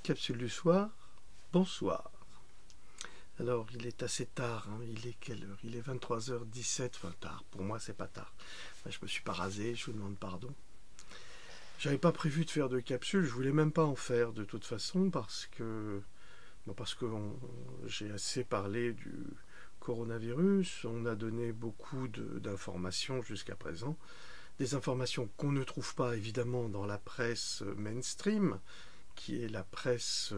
Capsule du soir, bonsoir. Alors, il est assez tard, hein. Il est quelle heure? Il est 23h17, enfin tard, pour moi c'est pas tard. Enfin, je me suis pas rasé, je vous demande pardon. J'avais pas prévu de faire de capsule, je voulais même pas en faire de toute façon parce que j'ai assez parlé du coronavirus, on a donné beaucoup d'informations jusqu'à présent, des informations qu'on ne trouve pas évidemment dans la presse mainstream, qui est la presse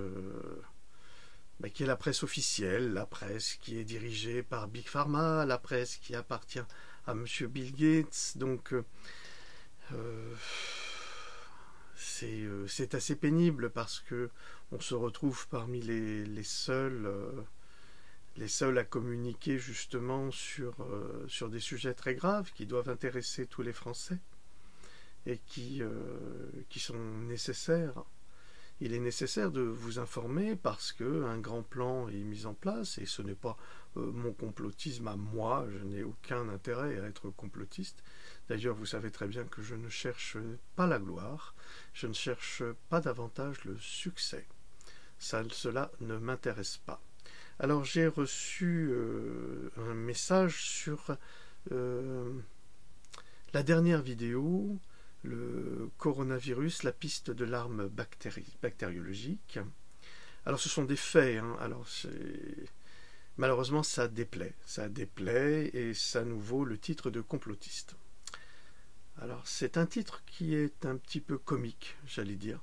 officielle, la presse qui est dirigée par Big Pharma, la presse qui appartient à Monsieur Bill Gates. Donc c'est assez pénible parce que on se retrouve parmi les seuls à communiquer justement sur des sujets très graves qui doivent intéresser tous les Français et qui sont nécessaires. Il est nécessaire de vous informer parce qu'un grand plan est mis en place et ce n'est pas mon complotisme à moi, je n'ai aucun intérêt à être complotiste. D'ailleurs, vous savez très bien que je ne cherche pas la gloire, je ne cherche pas davantage le succès. Cela ne m'intéresse pas. Alors j'ai reçu un message sur la dernière vidéo, le coronavirus, la piste de l'arme bactériologique. Alors ce sont des faits, hein. Alors malheureusement ça déplaît et ça nous vaut le titre de complotiste. Alors c'est un titre qui est un petit peu comique, j'allais dire.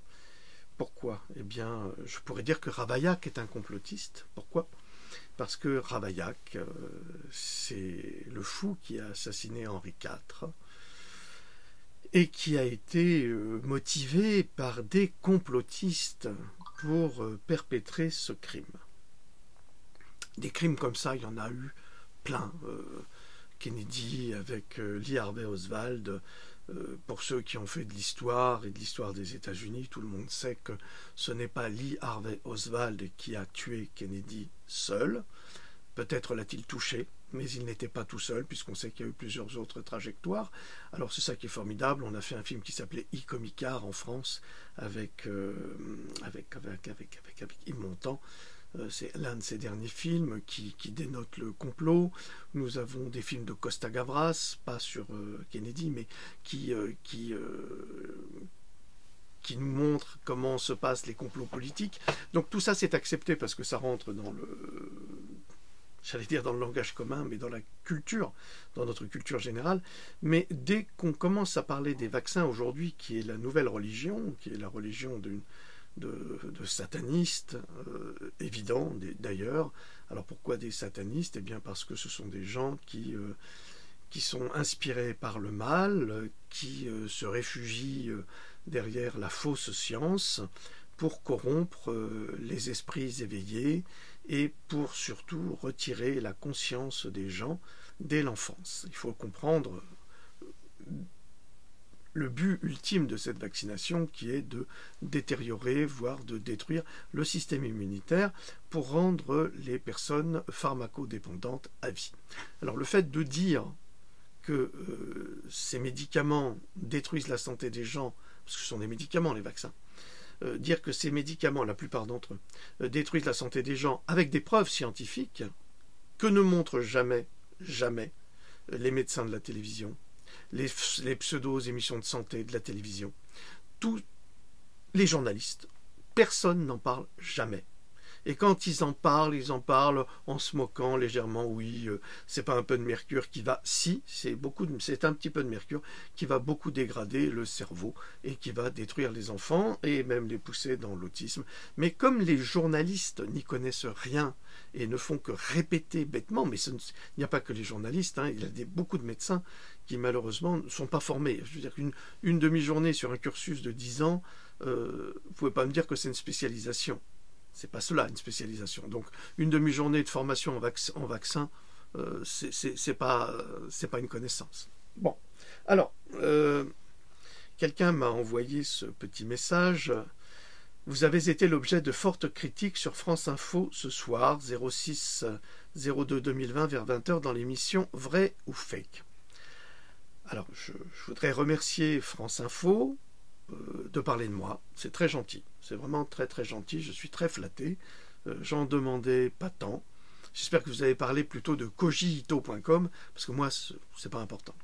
Pourquoi? Eh bien, je pourrais dire que Ravaillac est un complotiste. Pourquoi? Parce que Ravaillac, c'est le fou qui a assassiné Henri IV et qui a été motivé par des complotistes pour perpétrer ce crime. Des crimes comme ça, il y en a eu plein. Kennedy avec Lee Harvey Oswald. Pour ceux qui ont fait de l'histoire et de l'histoire des États-Unis, tout le monde sait que ce n'est pas Lee Harvey Oswald qui a tué Kennedy seul. Peut-être l'a-t-il touché, mais il n'était pas tout seul, puisqu'on sait qu'il y a eu plusieurs autres trajectoires. Alors c'est ça qui est formidable. On a fait un film qui s'appelait Icomicard en France avec Yves Montand. C'est l'un de ces derniers films qui dénote le complot. Nous avons des films de Costa Gavras, pas sur Kennedy, mais qui nous montrent comment se passent les complots politiques. Donc tout ça c'est accepté parce que ça rentre dans dans le langage commun, mais dans la culture, dans notre culture générale. Mais dès qu'on commence à parler des vaccins aujourd'hui, qui est la nouvelle religion, qui est la religion de satanistes, évident d'ailleurs. Alors pourquoi des satanistes? Eh bien parce que ce sont des gens qui sont inspirés par le mal, qui se réfugient derrière la fausse science pour corrompre les esprits éveillés et pour surtout retirer la conscience des gens dès l'enfance. Il faut comprendre le but ultime de cette vaccination qui est de détériorer, voire de détruire le système immunitaire pour rendre les personnes pharmacodépendantes à vie. Alors le fait de dire que ces médicaments détruisent la santé des gens, parce que ce sont des médicaments les vaccins, dire que ces médicaments, la plupart d'entre eux, détruisent la santé des gens avec des preuves scientifiques que ne montrent jamais les médecins de la télévision, les pseudo-émissions de santé de la télévision, tous les journalistes, personne n'en parle jamais. Et quand ils en parlent en se moquant légèrement. Oui, c'est pas un peu de mercure qui va... Si, c'est un petit peu de mercure qui va beaucoup dégrader le cerveau et qui va détruire les enfants et même les pousser dans l'autisme. Mais comme les journalistes n'y connaissent rien et ne font que répéter bêtement, mais il n'y a pas que les journalistes, hein, il y a beaucoup de médecins qui malheureusement ne sont pas formés. Je veux dire qu'une demi-journée sur un cursus de 10 ans, vous ne pouvez pas me dire que c'est une spécialisation. C'est pas cela, une spécialisation. Donc, une demi-journée de formation en vaccin, c'est pas une connaissance. Bon, alors, quelqu'un m'a envoyé ce petit message. Vous avez été l'objet de fortes critiques sur France Info ce soir, 06-02-2020 vers 20h dans l'émission Vrai ou Fake. Alors, je voudrais remercier France Info, de parler de moi. C'est très gentil. C'est vraiment très très gentil. Je suis très flatté. J'en demandais pas tant. J'espère que vous avez parlé plutôt de kojito.com, parce que moi, c'est pas important.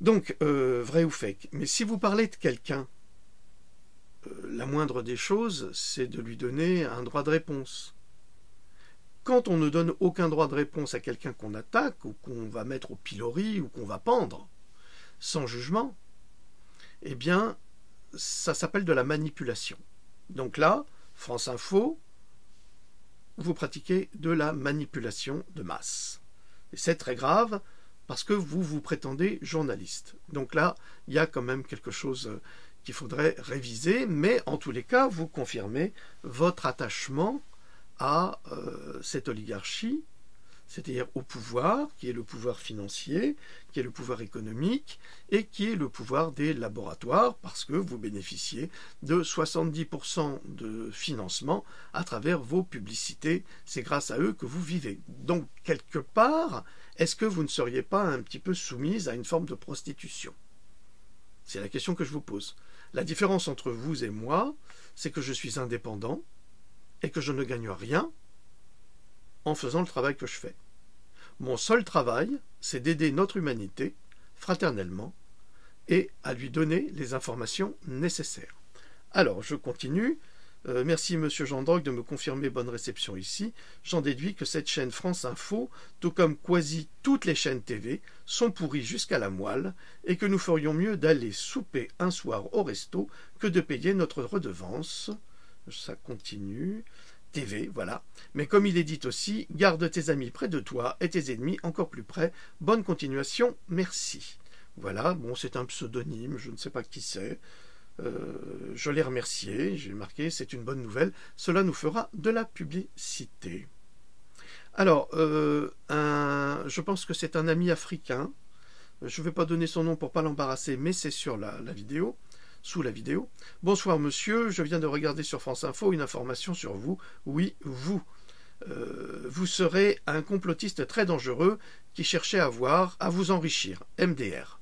Donc, vrai ou fake. Mais si vous parlez de quelqu'un, la moindre des choses, c'est de lui donner un droit de réponse. Quand on ne donne aucun droit de réponse à quelqu'un qu'on attaque, ou qu'on va mettre au pilori, ou qu'on va pendre, sans jugement, eh bien, ça s'appelle de la manipulation. Donc là, France Info, vous pratiquez de la manipulation de masse. Et c'est très grave, parce que vous vous prétendez journaliste. Donc là, il y a quand même quelque chose qu'il faudrait réviser, mais en tous les cas, vous confirmez votre attachement à cette oligarchie, c'est-à-dire au pouvoir, qui est le pouvoir financier, qui est le pouvoir économique, et qui est le pouvoir des laboratoires, parce que vous bénéficiez de 70% de financement à travers vos publicités. C'est grâce à eux que vous vivez. Donc, quelque part, est-ce que vous ne seriez pas un petit peu soumise à une forme de prostitution? C'est la question que je vous pose. La différence entre vous et moi, c'est que je suis indépendant et que je ne gagne rien en faisant le travail que je fais. Mon seul travail, c'est d'aider notre humanité, fraternellement, et à lui donner les informations nécessaires. Alors, je continue. Merci Monsieur Jean Drogue de me confirmer bonne réception ici. J'en déduis que cette chaîne France Info, tout comme quasi toutes les chaînes TV, sont pourries jusqu'à la moelle et que nous ferions mieux d'aller souper un soir au resto que de payer notre redevance. Ça continue. TV, voilà. Mais comme il est dit aussi, garde tes amis près de toi et tes ennemis encore plus près. Bonne continuation, merci. Voilà, bon, c'est un pseudonyme, je ne sais pas qui c'est. Je l'ai remercié, j'ai marqué, c'est une bonne nouvelle, cela nous fera de la publicité. Alors, je pense que c'est un ami africain, je ne vais pas donner son nom pour ne pas l'embarrasser, mais c'est sur la vidéo, sous la vidéo. Bonsoir monsieur, je viens de regarder sur France Info une information sur vous. Oui, vous. Vous serez un complotiste très dangereux qui cherchait à vous enrichir. MDR.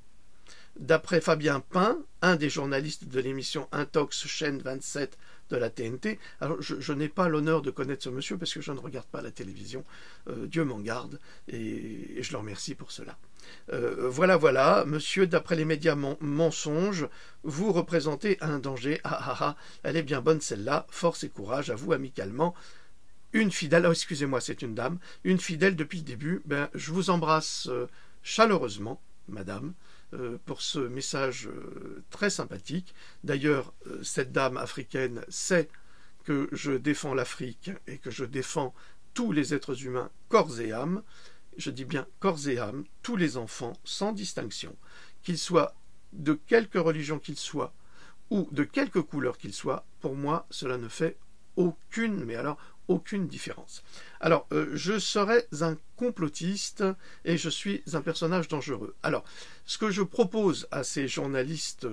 D'après Fabien Pain, un des journalistes de l'émission Intox chaîne 27 de la TNT, alors je n'ai pas l'honneur de connaître ce monsieur parce que je ne regarde pas la télévision, Dieu m'en garde, et je le remercie pour cela. Voilà, monsieur, d'après les médias mensonges, vous représentez un danger, elle est bien bonne celle-là, force et courage à vous amicalement. Une fidèle, excusez-moi, c'est une dame, une fidèle depuis le début, je vous embrasse chaleureusement, madame, pour ce message très sympathique. D'ailleurs, cette dame africaine sait que je défends l'Afrique et que je défends tous les êtres humains corps et âme. Je dis bien corps et âme, tous les enfants sans distinction, qu'ils soient de quelque religion qu'ils soient ou de quelque couleur qu'ils soient. Pour moi, cela ne fait aucune, mais alors aucune différence. Alors, je serais un complotiste et je suis un personnage dangereux. Alors, ce que je propose à ces journalistes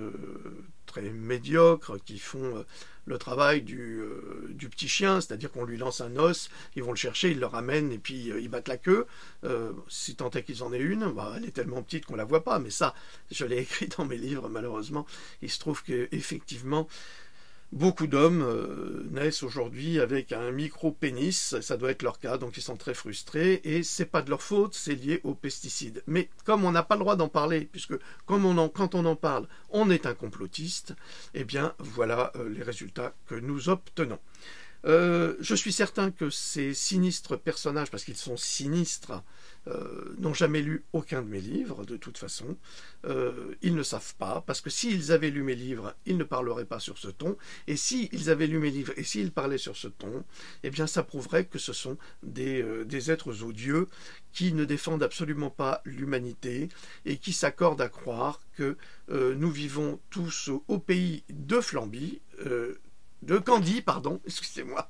très médiocres qui font le travail du petit chien, c'est-à-dire qu'on lui lance un os, ils vont le chercher, ils le ramènent et puis ils battent la queue, si tant est qu'ils en aient une, elle est tellement petite qu'on la voit pas, mais ça, je l'ai écrit dans mes livres malheureusement. Il se trouve qu'effectivement, beaucoup d'hommes naissent aujourd'hui avec un micro-pénis, ça doit être leur cas, donc ils sont très frustrés, et c'est pas de leur faute, c'est lié aux pesticides. Mais comme on n'a pas le droit d'en parler, puisque quand on en parle, on est un complotiste, eh bien voilà les résultats que nous obtenons. Je suis certain que ces sinistres personnages, parce qu'ils sont sinistres, n'ont jamais lu aucun de mes livres, de toute façon. Ils ne savent pas, parce que s'ils avaient lu mes livres, ils ne parleraient pas sur ce ton, et s'ils avaient lu mes livres, et s'ils parlaient sur ce ton, eh bien ça prouverait que ce sont des êtres odieux qui ne défendent absolument pas l'humanité, et qui s'accordent à croire que nous vivons tous au pays de Flambie, de Candie, pardon, excusez-moi,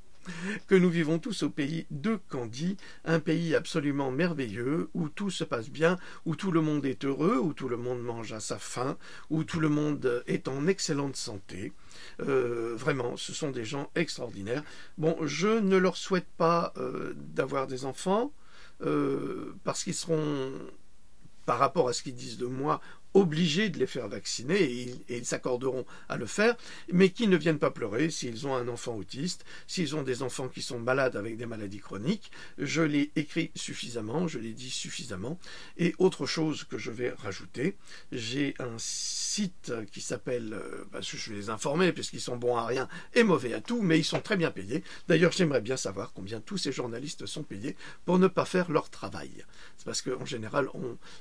que nous vivons tous au pays de Candie, un pays absolument merveilleux, où tout se passe bien, où tout le monde est heureux, où tout le monde mange à sa faim, où tout le monde est en excellente santé. Vraiment, ce sont des gens extraordinaires. Bon, je ne leur souhaite pas d'avoir des enfants, parce qu'ils seront, par rapport à ce qu'ils disent de moi, obligés de les faire vacciner et ils s'accorderont à le faire, mais qui ne viennent pas pleurer s'ils ont un enfant autiste, s'ils ont des enfants qui sont malades avec des maladies chroniques. Je l'ai écrit suffisamment, je l'ai dit suffisamment. Et autre chose que je vais rajouter, j'ai un site qui s'appelle, je vais les informer puisqu'ils sont bons à rien et mauvais à tout, mais ils sont très bien payés. D'ailleurs, j'aimerais bien savoir combien tous ces journalistes sont payés pour ne pas faire leur travail. C'est parce qu'en général,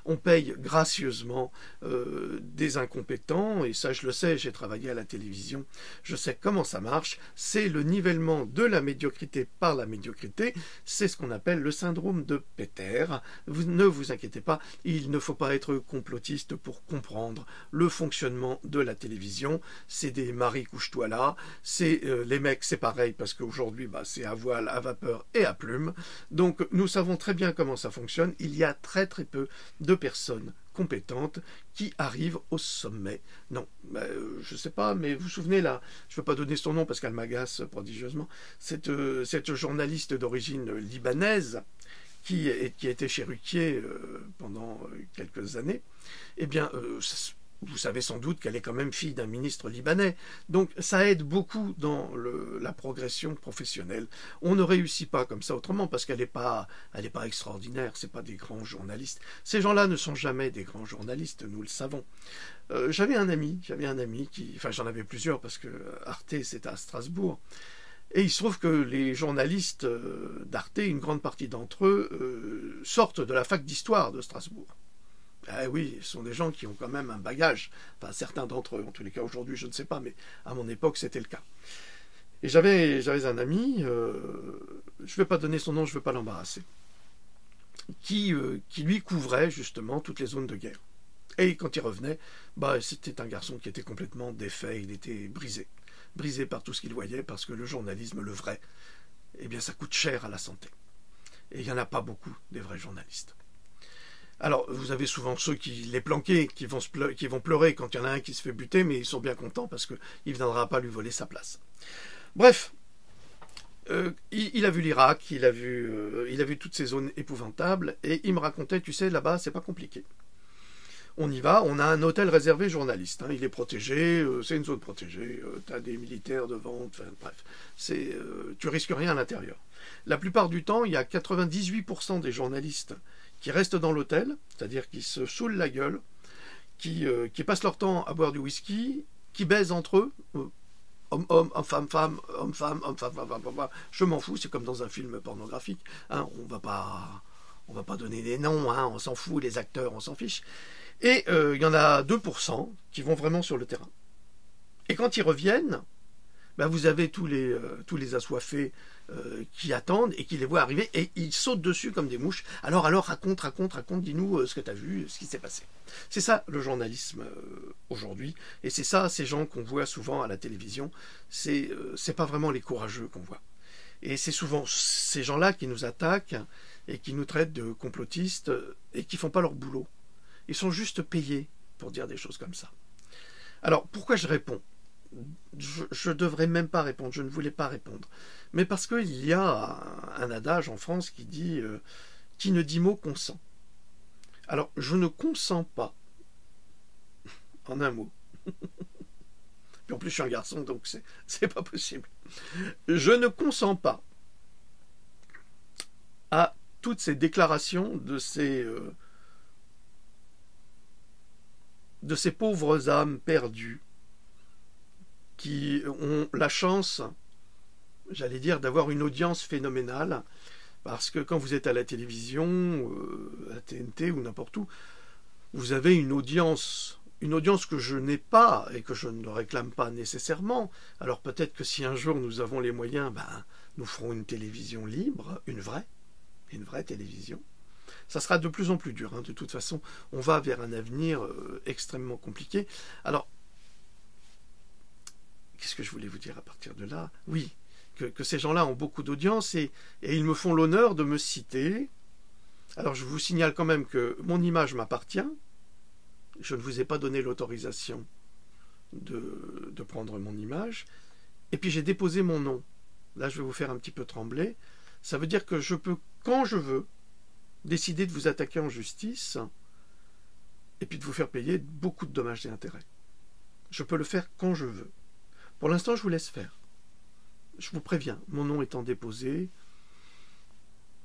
on paye gracieusement des incompétents, et ça je le sais, j'ai travaillé à la télévision, je sais comment ça marche, c'est le nivellement de la médiocrité par la médiocrité, c'est ce qu'on appelle le syndrome de Peter. Ne vous inquiétez pas, il ne faut pas être complotiste pour comprendre le fonctionnement de la télévision, c'est des maris couche-toi là, c'est les mecs c'est pareil parce qu'aujourd'hui c'est à voile, à vapeur et à plume, donc nous savons très bien comment ça fonctionne, il y a très très peu de personnes compétentes qui arrivent au sommet. Non, je ne sais pas, mais vous vous souvenez là, je ne veux pas donner son nom parce qu'elle m'agace prodigieusement, cette journaliste d'origine libanaise qui était chez Ruquier pendant quelques années, eh bien, vous savez sans doute qu'elle est quand même fille d'un ministre libanais. Donc ça aide beaucoup dans la progression professionnelle. On ne réussit pas comme ça autrement parce qu'elle n'est pas extraordinaire, c'est pas des grands journalistes. Ces gens-là ne sont jamais des grands journalistes, nous le savons. J'avais un ami qui, enfin j'en avais plusieurs parce que Arte c'était à Strasbourg. Et il se trouve que les journalistes d'Arte, une grande partie d'entre eux, sortent de la fac d'histoire de Strasbourg. Ah oui, ce sont des gens qui ont quand même un bagage. Enfin, certains d'entre eux, en tous les cas aujourd'hui, je ne sais pas, mais à mon époque, c'était le cas. Et j'avais un ami, je ne vais pas donner son nom, je ne veux pas l'embarrasser, qui lui couvrait justement toutes les zones de guerre. Et quand il revenait, c'était un garçon qui était complètement défait, il était brisé par tout ce qu'il voyait, parce que le journalisme, le vrai, eh bien ça coûte cher à la santé. Et il n'y en a pas beaucoup des vrais journalistes. Alors, vous avez souvent ceux qui les planqués, qui vont pleurer quand il y en a un qui se fait buter, mais ils sont bien contents parce qu'il ne viendra pas lui voler sa place. Bref, il a vu l'Irak, il a vu toutes ces zones épouvantables, et il me racontait, tu sais, là-bas, c'est pas compliqué. On y va, on a un hôtel réservé journaliste, il est protégé, c'est une zone protégée, tu as des militaires devant, enfin, bref, tu risques rien à l'intérieur. La plupart du temps, il y a 98% des journalistes qui restent dans l'hôtel, c'est-à-dire qui se saoulent la gueule, qui passent leur temps à boire du whisky, qui baisent entre eux, homme, femme, homme, femme, je m'en fous, c'est comme dans un film pornographique, on va pas donner des noms, on s'en fout, les acteurs, on s'en fiche. Et il y en a 2% qui vont vraiment sur le terrain. Et quand ils reviennent, vous avez tous les assoiffés qui attendent et qui les voient arriver et ils sautent dessus comme des mouches. Alors raconte, dis-nous ce que tu as vu, ce qui s'est passé. C'est ça le journalisme aujourd'hui, et c'est ça ces gens qu'on voit souvent à la télévision, c'est pas vraiment les courageux qu'on voit. Et c'est souvent ces gens-là qui nous attaquent et qui nous traitent de complotistes et qui font pas leur boulot. Ils sont juste payés pour dire des choses comme ça. Alors pourquoi je réponds ? Je ne devrais même pas répondre, je ne voulais pas répondre. Mais parce qu'il y a un adage en France qui dit qui ne dit mot consent. Alors, je ne consens pas, en un mot. Puis en plus, je suis un garçon, donc c'est pas possible. Je ne consens pas à toutes ces déclarations de ces pauvres âmes perdues qui ont la chance, j'allais dire, d'avoir une audience phénoménale, parce que quand vous êtes à la télévision, à TNT ou n'importe où, vous avez une audience que je n'ai pas et que je ne réclame pas nécessairement. Alors peut-être que si un jour nous avons les moyens, nous ferons une télévision libre, une vraie télévision. Ça sera de plus en plus dur, de toute façon, on va vers un avenir extrêmement compliqué. Alors, qu'est-ce que je voulais vous dire à partir de là ? Oui, que ces gens-là ont beaucoup d'audience et ils me font l'honneur de me citer. Alors je vous signale quand même que mon image m'appartient. Je ne vous ai pas donné l'autorisation de prendre mon image. Et puis j'ai déposé mon nom. Là je vais vous faire un petit peu trembler. Ça veut dire que je peux, quand je veux, décider de vous attaquer en justice et puis de vous faire payer beaucoup de dommages et intérêts. Je peux le faire quand je veux. Pour l'instant, je vous laisse faire. Je vous préviens, mon nom étant déposé,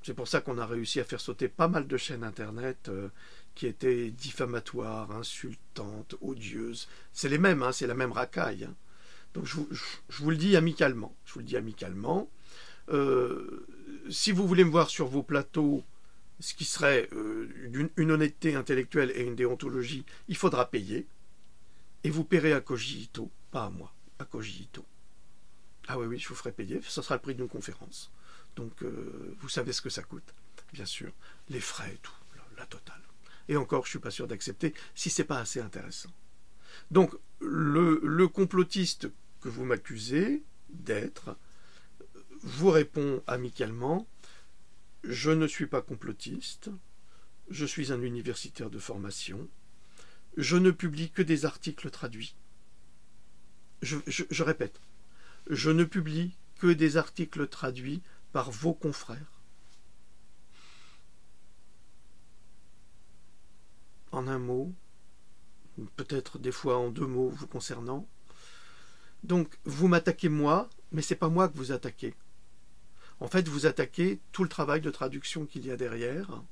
c'est pour ça qu'on a réussi à faire sauter pas mal de chaînes internet qui étaient diffamatoires, insultantes, odieuses. C'est les mêmes, hein, c'est la même racaille. Hein. Donc je vous le dis amicalement. Je vous le dis amicalement. Si vous voulez me voir sur vos plateaux, ce qui serait une honnêteté intellectuelle et une déontologie, il faudra payer. Et vous paierez à cogito, pas à moi, à cogito. Ah oui, je vous ferai payer, ce sera le prix d'une conférence. Donc vous savez ce que ça coûte, bien sûr. Les frais et tout, la totale. Et encore, je ne suis pas sûr d'accepter si ce n'est pas assez intéressant. Donc, le complotiste que vous m'accusez d'être vous répond amicalement: je ne suis pas complotiste, je suis un universitaire de formation, je ne publie que des articles traduits. Je répète, je ne publie que des articles traduits par vos confrères. En un mot, peut-être des fois en deux mots vous concernant. Donc, vous m'attaquez moi, mais ce n'est pas moi que vous attaquez. En fait, vous attaquez tout le travail de traduction qu'il y a derrière.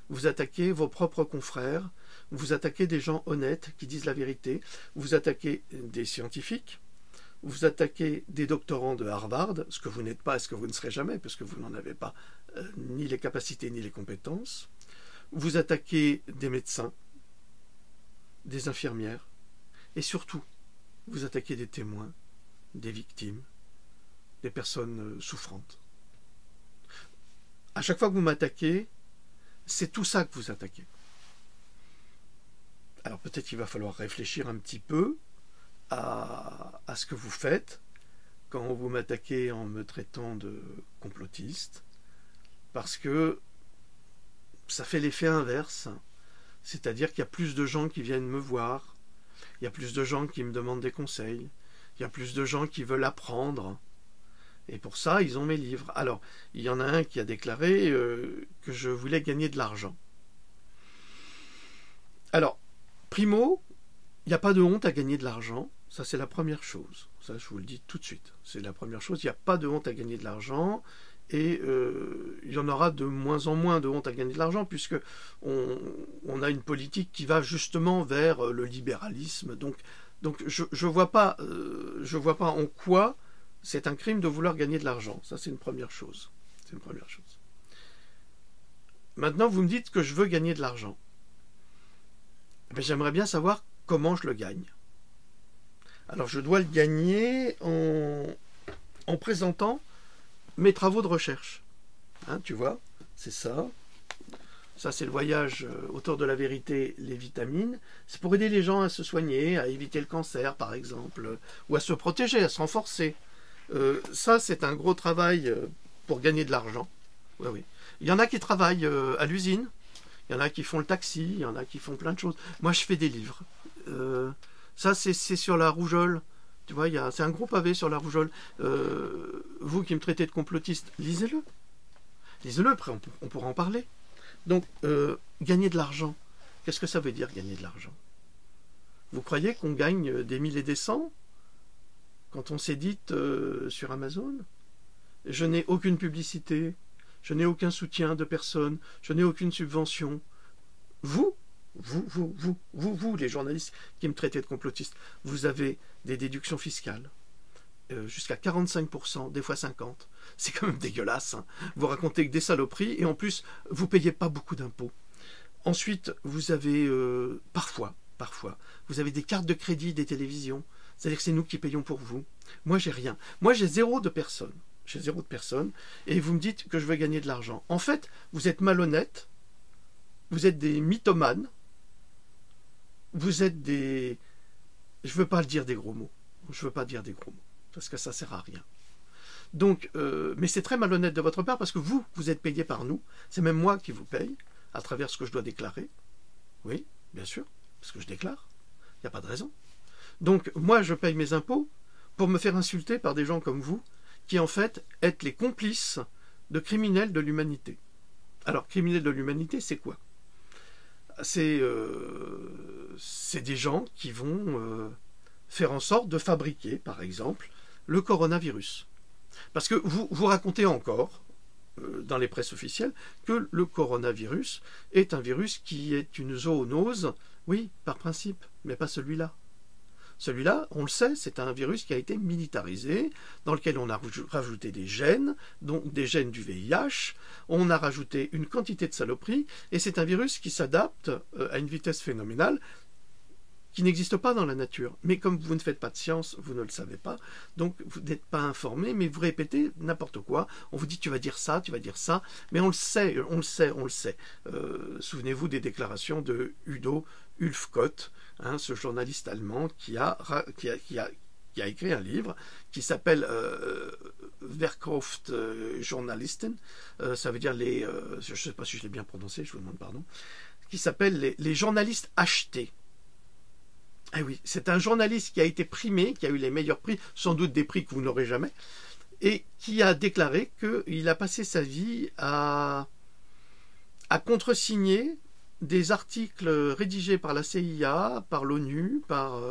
Vous attaquez vos propres confrères. Vous attaquez des gens honnêtes qui disent la vérité. Vous attaquez des scientifiques. Vous attaquez des doctorants de Harvard, ce que vous n'êtes pas et ce que vous ne serez jamais, parce que vous n'en avez pas ni les capacités ni les compétences. Vous attaquez des médecins, des infirmières, et surtout, vous attaquez des témoins, des victimes, des personnes souffrantes. À chaque fois que vous m'attaquez, c'est tout ça que vous attaquez. Alors peut-être qu'il va falloir réfléchir un petit peu à ce que vous faites quand vous m'attaquez en me traitant de complotiste, parce que ça fait l'effet inverse, c'est-à-dire qu'il y a plus de gens qui viennent me voir, il y a plus de gens qui me demandent des conseils, il y a plus de gens qui veulent apprendre, et pour ça ils ont mes livres. Alors il y en a un qui a déclaré que je voulais gagner de l'argent. Alors primo, il n'y a pas de honte à gagner de l'argent, ça c'est la première chose, ça je vous le dis tout de suite, c'est la première chose, il n'y a pas de honte à gagner de l'argent, et il y en aura de moins en moins de honte à gagner de l'argent, puisque on a une politique qui va justement vers le libéralisme, donc je vois pas en quoi c'est un crime de vouloir gagner de l'argent, ça c'est une première chose, c'est une première chose. Maintenant vous me dites que je veux gagner de l'argent, mais j'aimerais bien savoir comment je le gagne. Alors je dois le gagner en présentant mes travaux de recherche. Hein, tu vois, c'est ça. Ça, c'est le voyage autour de la vérité, les vitamines. C'est pour aider les gens à se soigner, à éviter le cancer, par exemple, ou à se protéger, à se renforcer. Ça, c'est un gros travail pour gagner de l'argent. Oui, oui. Il y en a qui travaillent à l'usine. Il y en a qui font le taxi. Il y en a qui font plein de choses. Moi, je fais des livres. Ça, c'est sur la rougeole. Tu vois, c'est un gros pavé sur la rougeole. Vous qui me traitez de complotiste, lisez-le. Lisez-le, après on pourra en parler. Donc, gagner de l'argent. Qu'est-ce que ça veut dire, gagner de l'argent? Vous croyez qu'on gagne des 1000 et des 100 quand on s'édite sur Amazon? Je n'ai aucune publicité, je n'ai aucun soutien de personne, je n'ai aucune subvention. Vous, les journalistes qui me traitez de complotiste, vous avez des déductions fiscales, jusqu'à 45%, des fois 50%. C'est quand même dégueulasse. Hein. Vous racontez que des saloperies, et en plus, vous ne payez pas beaucoup d'impôts. Ensuite, vous avez, parfois, vous avez des cartes de crédit des télévisions. C'est-à-dire que c'est nous qui payons pour vous. Moi, j'ai rien. Moi, j'ai zéro de personnes. J'ai zéro de personnes. Et vous me dites que je veux gagner de l'argent. En fait, vous êtes malhonnêtes. Vous êtes des mythomanes. Vous êtes des... Je ne veux pas dire des gros mots. Je ne veux pas dire des gros mots. Parce que ça ne sert à rien. Donc, mais c'est très malhonnête de votre part parce que vous êtes payé par nous. C'est même moi qui vous paye à travers ce que je dois déclarer. Oui, bien sûr, parce que je déclare. Il n'y a pas de raison. Donc, moi, je paye mes impôts pour me faire insulter par des gens comme vous qui, en fait, êtes les complices de criminels de l'humanité. Alors, criminels de l'humanité, c'est quoi? c'est des gens qui vont faire en sorte de fabriquer, par exemple, le coronavirus. Parce que vous racontez encore, dans les presses officielles, que le coronavirus est un virus qui est une zoonose, oui, par principe, mais pas celui-là. Celui-là, on le sait, c'est un virus qui a été militarisé, dans lequel on a rajouté des gènes, donc des gènes du VIH, on a rajouté une quantité de saloperies, et c'est un virus qui s'adapte à une vitesse phénoménale, qui n'existe pas dans la nature. Mais comme vous ne faites pas de science, vous ne le savez pas, donc vous n'êtes pas informé, mais vous répétez n'importe quoi. On vous dit tu vas dire ça, mais on le sait, on le sait, on le sait. Souvenez-vous des déclarations de Udo Ulfkott, hein, ce journaliste allemand qui a écrit un livre qui s'appelle Verkauft Journalisten, ça veut dire les... je ne sais pas si je l'ai bien prononcé, je vous demande pardon, qui s'appelle les journalistes achetés. Eh oui, c'est un journaliste qui a été primé, qui a eu les meilleurs prix, sans doute des prix que vous n'aurez jamais, et qui a déclaré qu'il a passé sa vie à contresigner des articles rédigés par la CIA, par l'ONU, par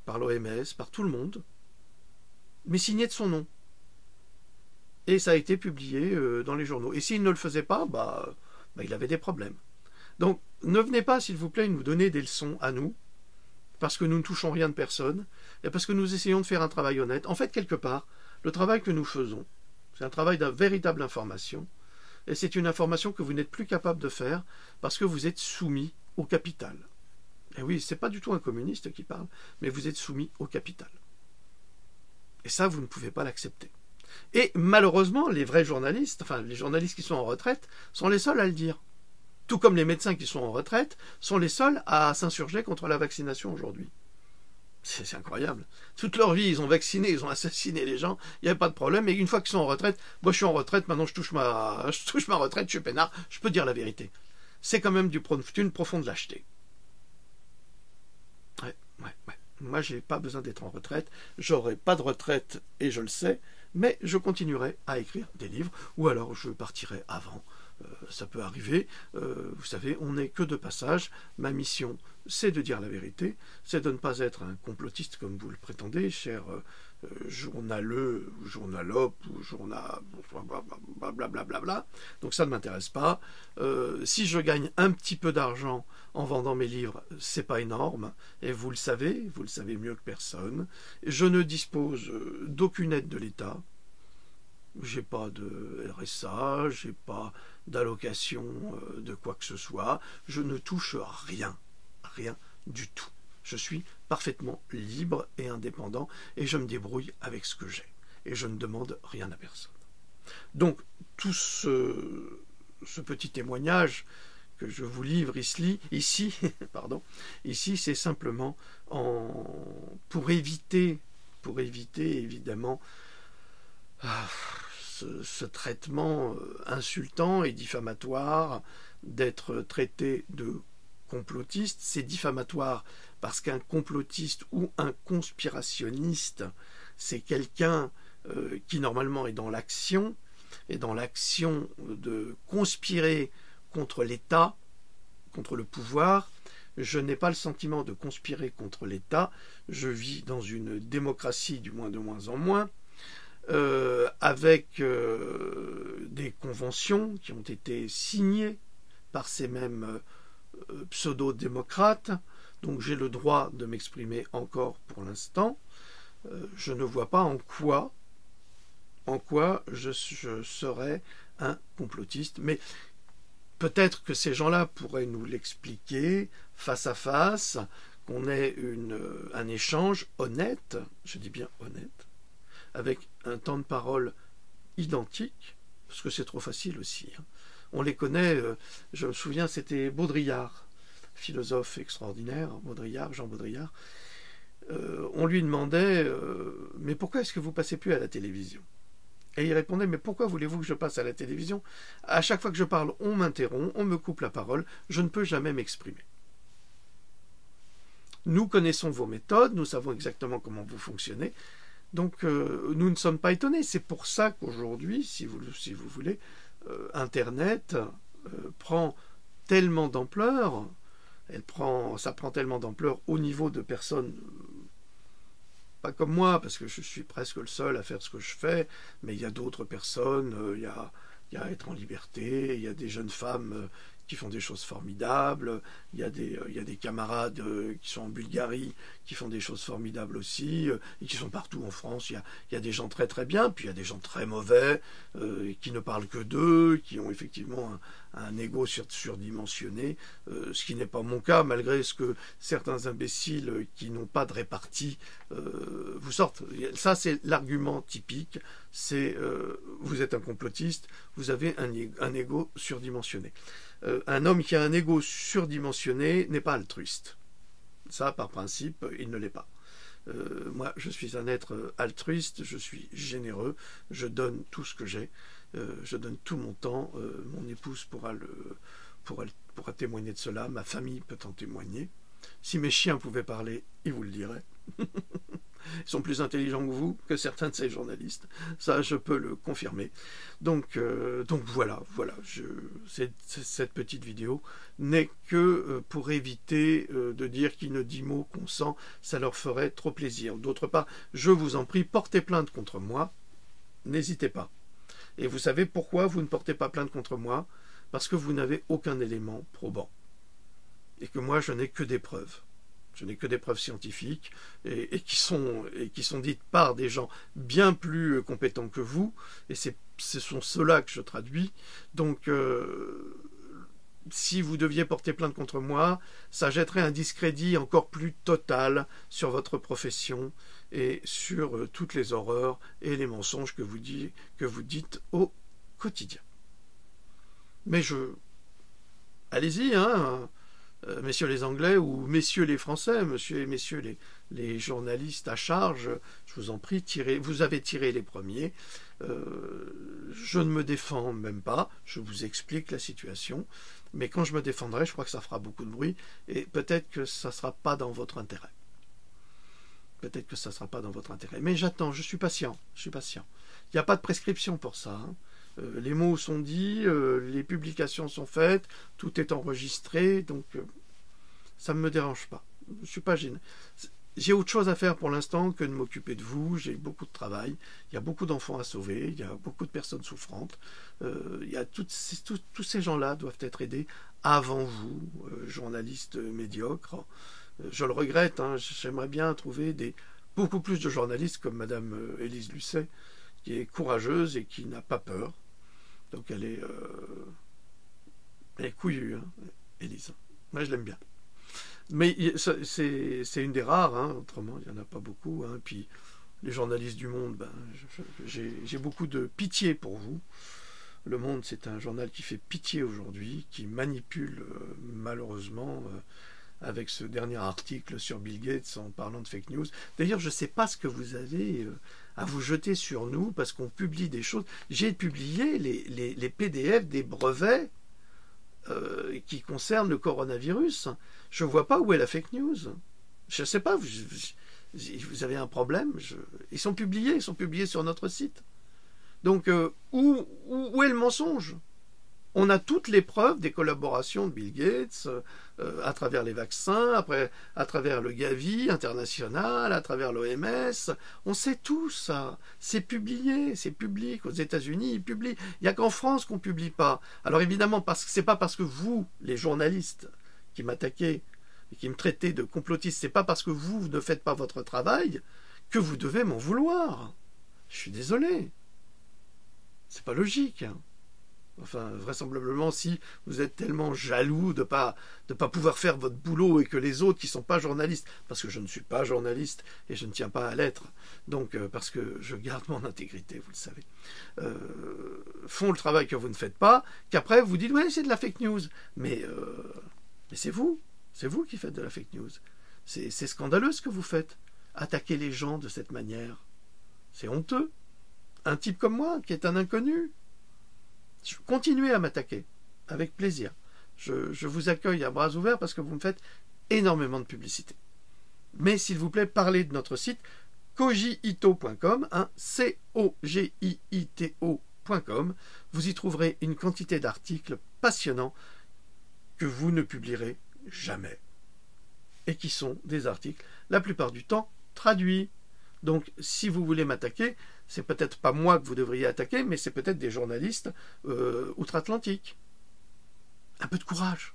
l'OMS, par tout le monde, mais signés de son nom. Et ça a été publié dans les journaux. Et s'il ne le faisait pas, il avait des problèmes. Donc, ne venez pas, s'il vous plaît, nous donner des leçons à nous, parce que nous ne touchons rien de personne, et parce que nous essayons de faire un travail honnête. En fait, quelque part, le travail que nous faisons, c'est un travail de véritable information, et c'est une information que vous n'êtes plus capable de faire parce que vous êtes soumis au capital. Et oui, ce n'est pas du tout un communiste qui parle, mais vous êtes soumis au capital. Et ça, vous ne pouvez pas l'accepter. Et malheureusement, les vrais journalistes, enfin les journalistes qui sont en retraite, sont les seuls à le dire. Tout comme les médecins qui sont en retraite sont les seuls à s'insurger contre la vaccination aujourd'hui. C'est incroyable. Toute leur vie, ils ont vacciné, ils ont assassiné les gens, il n'y avait pas de problème, et une fois qu'ils sont en retraite, moi je suis en retraite, maintenant je touche ma retraite, je suis peinard, je peux dire la vérité. C'est quand même d'une profonde lâcheté. Ouais. Moi, j'ai pas besoin d'être en retraite, j'aurai pas de retraite, et je le sais, mais je continuerai à écrire des livres, ou alors je partirai avant. Ça peut arriver, vous savez, on n'est que de passage. Ma mission, c'est de dire la vérité, c'est de ne pas être un complotiste comme vous le prétendez, cher journaleux, ou journalope, ou journal, blablabla. Donc ça ne m'intéresse pas. Si je gagne un petit peu d'argent en vendant mes livres, c'est pas énorme, et vous le savez mieux que personne. Je ne dispose d'aucune aide de l'État. J'ai pas de RSA, j'ai pas d'allocation de quoi que ce soit, je ne touche rien du tout. Je suis parfaitement libre et indépendant et je me débrouille avec ce que j'ai. Et je ne demande rien à personne. Donc, tout ce petit témoignage que je vous livre ici, c'est simplement pour éviter évidemment ce traitement insultant et diffamatoire d'être traité de complotiste. C'est diffamatoire parce qu'un complotiste ou un conspirationniste, c'est quelqu'un qui normalement est dans l'action, et dans l'action de conspirer contre l'État, contre le pouvoir. Je n'ai pas le sentiment de conspirer contre l'État, je vis dans une démocratie du moins de moins en moins, avec des conventions qui ont été signées par ces mêmes pseudo-démocrates, donc j'ai le droit de m'exprimer encore pour l'instant. Je ne vois pas en quoi je serais un complotiste, mais peut-être que ces gens-là pourraient nous l'expliquer face à face, qu'on ait un échange honnête, je dis bien honnête, avec un temps de parole identique, parce que c'est trop facile aussi. On les connaît, je me souviens, c'était Baudrillard, philosophe extraordinaire, Jean Baudrillard. On lui demandait « Mais pourquoi est-ce que vous ne passez plus à la télévision ?» Et il répondait « Mais pourquoi voulez-vous que je passe à la télévision? À chaque fois que je parle, on m'interrompt, on me coupe la parole, je ne peux jamais m'exprimer. Nous connaissons vos méthodes, nous savons exactement comment vous fonctionnez, donc nous ne sommes pas étonnés. C'est pour ça qu'aujourd'hui, si vous voulez, Internet prend tellement d'ampleur, ça prend tellement d'ampleur au niveau de personnes, pas comme moi, parce que je suis presque le seul à faire ce que je fais, mais il y a d'autres personnes, il y a Être en liberté, il y a des jeunes femmes qui font des choses formidables, il y a des camarades qui sont en Bulgarie, qui font des choses formidables aussi, et qui sont partout en France. Il y a des gens très très bien, puis il y a des gens très mauvais, qui ne parlent que d'eux, qui ont effectivement un ego surdimensionné, ce qui n'est pas mon cas, malgré ce que certains imbéciles qui n'ont pas de répartie vous sortent. Ça, c'est l'argument typique, c'est vous êtes un complotiste, vous avez un ego surdimensionné. Un homme qui a un ego surdimensionné n'est pas altruiste. Ça, par principe, il ne l'est pas. Moi, je suis un être altruiste, je suis généreux, je donne tout ce que j'ai, je donne tout mon temps, mon épouse pourra témoigner de cela, ma famille peut en témoigner. Si mes chiens pouvaient parler, ils vous le diraient. Ils sont plus intelligents que vous, que certains de ces journalistes. Ça, je peux le confirmer. Donc voilà. Cette petite vidéo n'est que pour éviter de dire qui ne dit mot consent, ça leur ferait trop plaisir. D'autre part, je vous en prie, portez plainte contre moi. N'hésitez pas. Et vous savez pourquoi vous ne portez pas plainte contre moi? Parce que vous n'avez aucun élément probant. Et que moi, je n'ai que des preuves. Je n'ai que des preuves scientifiques et qui sont dites par des gens bien plus compétents que vous. Et ce sont ceux-là que je traduis. Donc, si vous deviez porter plainte contre moi, ça jetterait un discrédit encore plus total sur votre profession et sur toutes les horreurs et les mensonges que vous dites au quotidien. Mais allez-y, hein, messieurs les Anglais ou messieurs les Français, messieurs les journalistes à charge, je vous en prie, vous avez tiré les premiers. Je ne me défends même pas, je vous explique la situation, mais quand je me défendrai, je crois que ça fera beaucoup de bruit, et peut-être que ça ne sera pas dans votre intérêt. Peut-être que ça ne sera pas dans votre intérêt. Mais j'attends, je suis patient. Il n'y a pas de prescription pour ça, hein. Les mots sont dits, les publications sont faites, tout est enregistré, donc ça ne me dérange pas. Je ne suis pas gêné. J'ai autre chose à faire pour l'instant que de m'occuper de vous, j'ai beaucoup de travail, il y a beaucoup d'enfants à sauver, il y a beaucoup de personnes souffrantes, tous ces gens-là doivent être aidés avant vous, journalistes médiocres. Je le regrette, hein, j'aimerais bien trouver beaucoup plus de journalistes comme Madame Élise Lucet, qui est courageuse et qui n'a pas peur. Donc elle est couillue, hein, Élise. Moi je l'aime bien. Mais c'est une des rares, hein, autrement il n'y en a pas beaucoup. Hein. Puis les journalistes du Monde, j'ai beaucoup de pitié pour vous. Le Monde, c'est un journal qui fait pitié aujourd'hui, qui manipule malheureusement avec ce dernier article sur Bill Gates en parlant de fake news. D'ailleurs, je ne sais pas ce que vous avez à vous jeter sur nous parce qu'on publie des choses. J'ai publié les PDF des brevets qui concernent le coronavirus. Je ne vois pas où est la fake news. Je ne sais pas, vous avez un problème. Ils sont publiés sur notre site. Donc, où est le mensonge ? On a toutes les preuves des collaborations de Bill Gates à travers les vaccins, à travers le Gavi international, à travers l'OMS. On sait tout ça. C'est publié, c'est public. Aux États-Unis, ils publient. Il n'y a qu'en France qu'on ne publie pas. Alors évidemment, ce n'est pas parce que vous, les journalistes, qui m'attaquez et qui me traitez de complotiste, c'est pas parce que vous ne faites pas votre travail que vous devez m'en vouloir. Je suis désolé. C'est pas logique. Enfin, vraisemblablement, si vous êtes tellement jaloux de pas pouvoir faire votre boulot et que les autres qui ne sont pas journalistes, parce que je ne suis pas journaliste et je ne tiens pas à l'être, donc parce que je garde mon intégrité, vous le savez, font le travail que vous ne faites pas, qu'après vous dites, oui, c'est de la fake news. Mais c'est vous qui faites de la fake news. C'est scandaleux ce que vous faites. Attaquer les gens de cette manière, c'est honteux. Un type comme moi, qui est un inconnu, continuez à m'attaquer, avec plaisir. Je vous accueille à bras ouverts parce que vous me faites énormément de publicité. Mais s'il vous plaît, parlez de notre site kojiito.com, hein, COGIITO.com. Vous y trouverez une quantité d'articles passionnants que vous ne publierez jamais. Et qui sont des articles, la plupart du temps, traduits. Donc, si vous voulez m'attaquer, c'est peut-être pas moi que vous devriez attaquer, mais c'est peut-être des journalistes outre-Atlantique. Un peu de courage.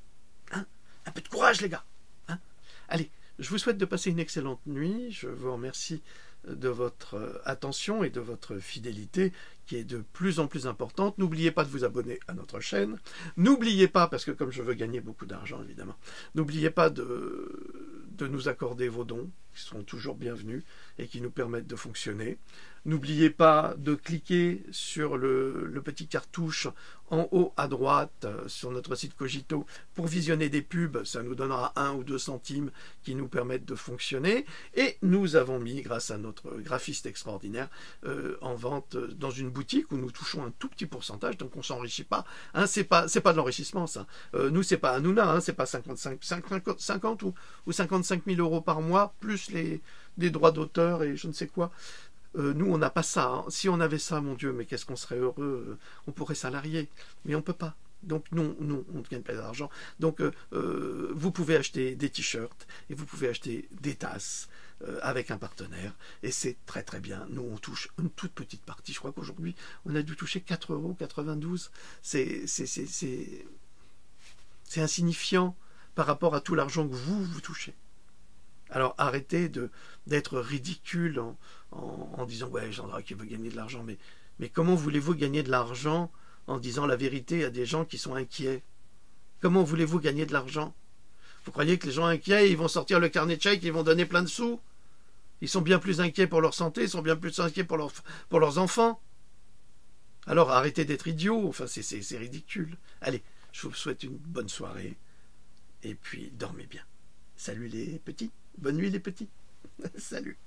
Hein, un peu de courage, les gars. Hein. Allez, je vous souhaite de passer une excellente nuit. Je vous remercie de votre attention et de votre fidélité qui est de plus en plus importante. N'oubliez pas de vous abonner à notre chaîne. N'oubliez pas, parce que comme je veux gagner beaucoup d'argent évidemment, n'oubliez pas de nous accorder vos dons, qui seront toujours bienvenus et qui nous permettent de fonctionner. N'oubliez pas de cliquer sur le petit cartouche en haut à droite sur notre site Cogito pour visionner des pubs. Ça nous donnera 1 ou 2 centimes qui nous permettent de fonctionner. Et nous avons mis, grâce à notre graphiste extraordinaire, en vente dans une boutique où nous touchons un tout petit pourcentage, donc on ne s'enrichit pas. Hein, c'est pas de l'enrichissement, ça. Nous, c'est pas Hanouna, hein, c'est pas 50 ou 55 000 euros par mois, plus des droits d'auteur et je ne sais quoi. Nous, on n'a pas ça. Hein. Si on avait ça, mon Dieu, mais qu'est-ce qu'on serait heureux. On pourrait salarier, mais on ne peut pas. Donc, non, on ne gagne pas d'argent. Donc, vous pouvez acheter des t-shirts et vous pouvez acheter des tasses avec un partenaire. Et c'est très, très bien. Nous, on touche une toute petite partie. Je crois qu'aujourd'hui, on a dû toucher 4,92 €. C'est insignifiant par rapport à tout l'argent que vous touchez. Alors arrêtez d'être ridicule en disant « Ouais, Jean Drac, il veut gagner de l'argent. » Mais comment voulez-vous gagner de l'argent en disant la vérité à des gens qui sont inquiets? Comment voulez-vous gagner de l'argent? Vous croyez que les gens inquiets, ils vont sortir le carnet de chèques et ils vont donner plein de sous? Ils sont bien plus inquiets pour leur santé, ils sont bien plus inquiets pour leurs enfants. Alors arrêtez d'être idiots. Enfin, c'est ridicule. Allez, je vous souhaite une bonne soirée. Et puis, dormez bien. Salut les petits. Bonne nuit les petits. Salut.